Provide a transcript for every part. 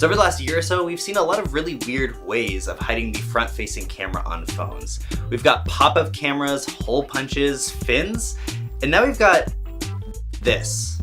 So over the last year or so, we've seen a lot of really weird ways of hiding the front-facing camera on phones. We've got pop-up cameras, hole punches, fins, and now we've got this.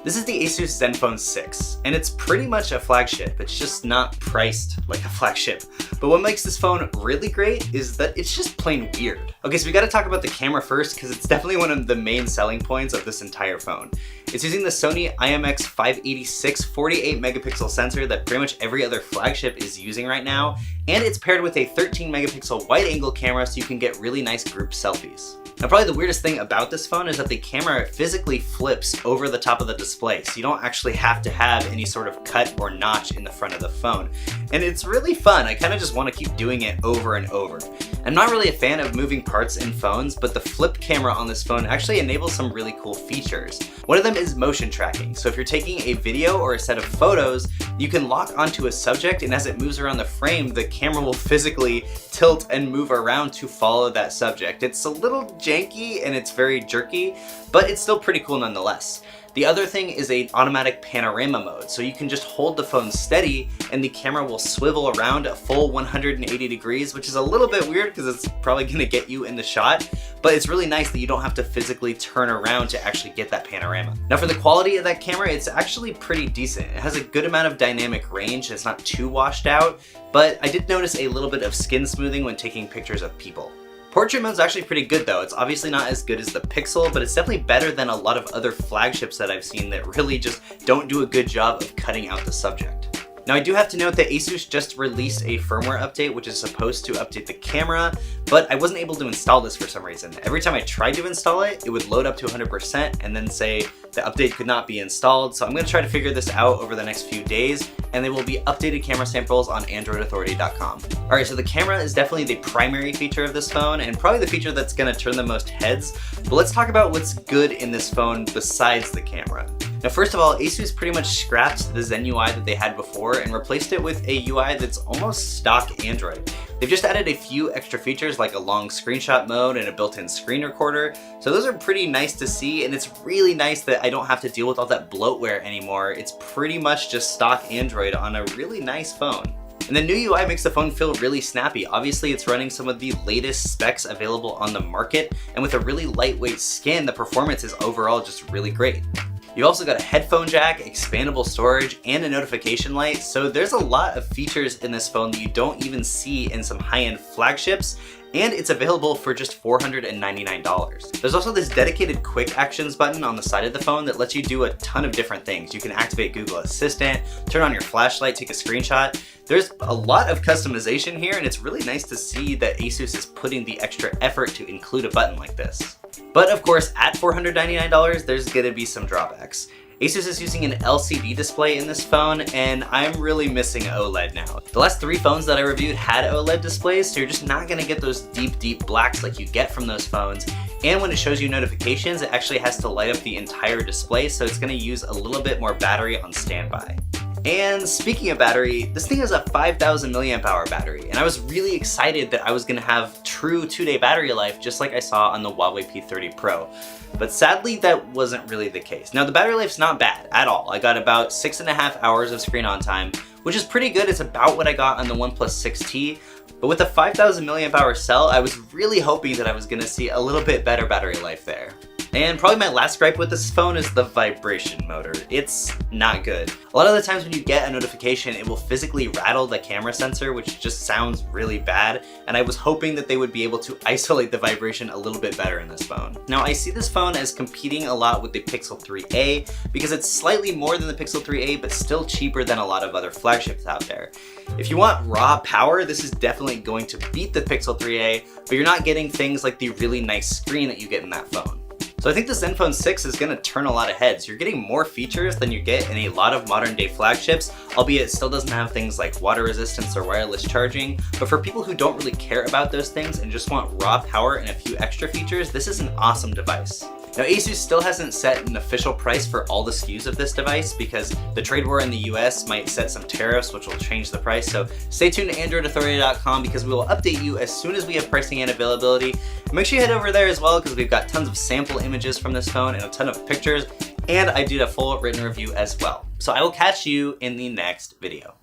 This is the Asus Zenfone 6, and it's pretty much a flagship. It's just not priced like a flagship. But what makes this phone really great is that it's just plain weird. Okay, so we gotta talk about the camera first because it's definitely one of the main selling points of this entire phone. It's using the Sony IMX586 48 megapixel sensor that pretty much every other flagship is using right now, and it's paired with a 13 megapixel wide angle camera so you can get really nice group selfies. Now probably the weirdest thing about this phone is that the camera physically flips over the top of the display, so you don't actually have to have any sort of cut or notch in the front of the phone. And it's really fun. I kind of just want to keep doing it over and over. I'm not really a fan of moving parts in phones, but the flip camera on this phone actually enables some really cool features. One of them is motion tracking. So if you're taking a video or a set of photos, you can lock onto a subject, and as it moves around the frame, the camera will physically tilt and move around to follow that subject. It's a little janky and it's very jerky, but it's still pretty cool nonetheless. The other thing is an automatic panorama mode, so you can just hold the phone steady and the camera will swivel around a full 180 degrees, which is a little bit weird because it's probably going to get you in the shot, but it's really nice that you don't have to physically turn around to actually get that panorama. Now for the quality of that camera, it's actually pretty decent. It has a good amount of dynamic range, it's not too washed out, but I did notice a little bit of skin smoothing when taking pictures of people. Portrait mode is actually pretty good though. It's obviously not as good as the Pixel, but it's definitely better than a lot of other flagships that I've seen that really just don't do a good job of cutting out the subject. Now I do have to note that Asus just released a firmware update which is supposed to update the camera, but I wasn't able to install this for some reason. Every time I tried to install it, it would load up to 100% and then say the update could not be installed. So I'm going to try to figure this out over the next few days, and there will be updated camera samples on AndroidAuthority.com. Alright, so the camera is definitely the primary feature of this phone and probably the feature that's going to turn the most heads, but let's talk about what's good in this phone besides the camera. Now first of all, Asus pretty much scrapped the Zen UI that they had before and replaced it with a UI that's almost stock Android. They've just added a few extra features like a long screenshot mode and a built-in screen recorder, so those are pretty nice to see, and it's really nice that I don't have to deal with all that bloatware anymore. It's pretty much just stock Android on a really nice phone. And the new UI makes the phone feel really snappy. Obviously it's running some of the latest specs available on the market, and with a really lightweight skin, the performance is overall just really great. You've also got a headphone jack, expandable storage, and a notification light, so there's a lot of features in this phone that you don't even see in some high-end flagships, and it's available for just $499. There's also this dedicated quick actions button on the side of the phone that lets you do a ton of different things. You can activate Google Assistant, turn on your flashlight, take a screenshot. There's a lot of customization here, and it's really nice to see that Asus is putting the extra effort to include a button like this. But of course, at $499, there's gonna be some drawbacks. Asus is using an LCD display in this phone, and I'm really missing OLED now. The last 3 phones that I reviewed had OLED displays, so you're just not gonna get those deep blacks like you get from those phones. And when it shows you notifications, it actually has to light up the entire display, so it's gonna use a little bit more battery on standby. And speaking of battery, this thing has a 5,000 milliamp hour battery, and I was really excited that I was gonna have true 2-day battery life just like I saw on the Huawei P30 Pro. But sadly, that wasn't really the case. Now the battery life's not bad at all. I got about 6.5 hours of screen on time, which is pretty good. It's about what I got on the OnePlus 6T. But with a 5,000 milliamp hour cell, I was really hoping that I was gonna see a little bit better battery life there. And probably my last gripe with this phone is the vibration motor. It's not good. A lot of the times when you get a notification, it will physically rattle the camera sensor, which just sounds really bad, and I was hoping that they would be able to isolate the vibration a little bit better in this phone. Now I see this phone as competing a lot with the Pixel 3a because it's slightly more than the Pixel 3a, but still cheaper than a lot of other flagships out there. If you want raw power, this is definitely going to beat the Pixel 3a, but you're not getting things like the really nice screen that you get in that phone. So I think the Zenfone 6 is going to turn a lot of heads. You're getting more features than you get in a lot of modern day flagships, albeit it still doesn't have things like water resistance or wireless charging. But for people who don't really care about those things and just want raw power and a few extra features, this is an awesome device. Now Asus still hasn't set an official price for all the SKUs of this device because the trade war in the US might set some tariffs which will change the price, so stay tuned to AndroidAuthority.com because we will update you as soon as we have pricing and availability. Make sure you head over there as well because we've got tons of sample images from this phone and a ton of pictures, and I did a full written review as well. So I will catch you in the next video.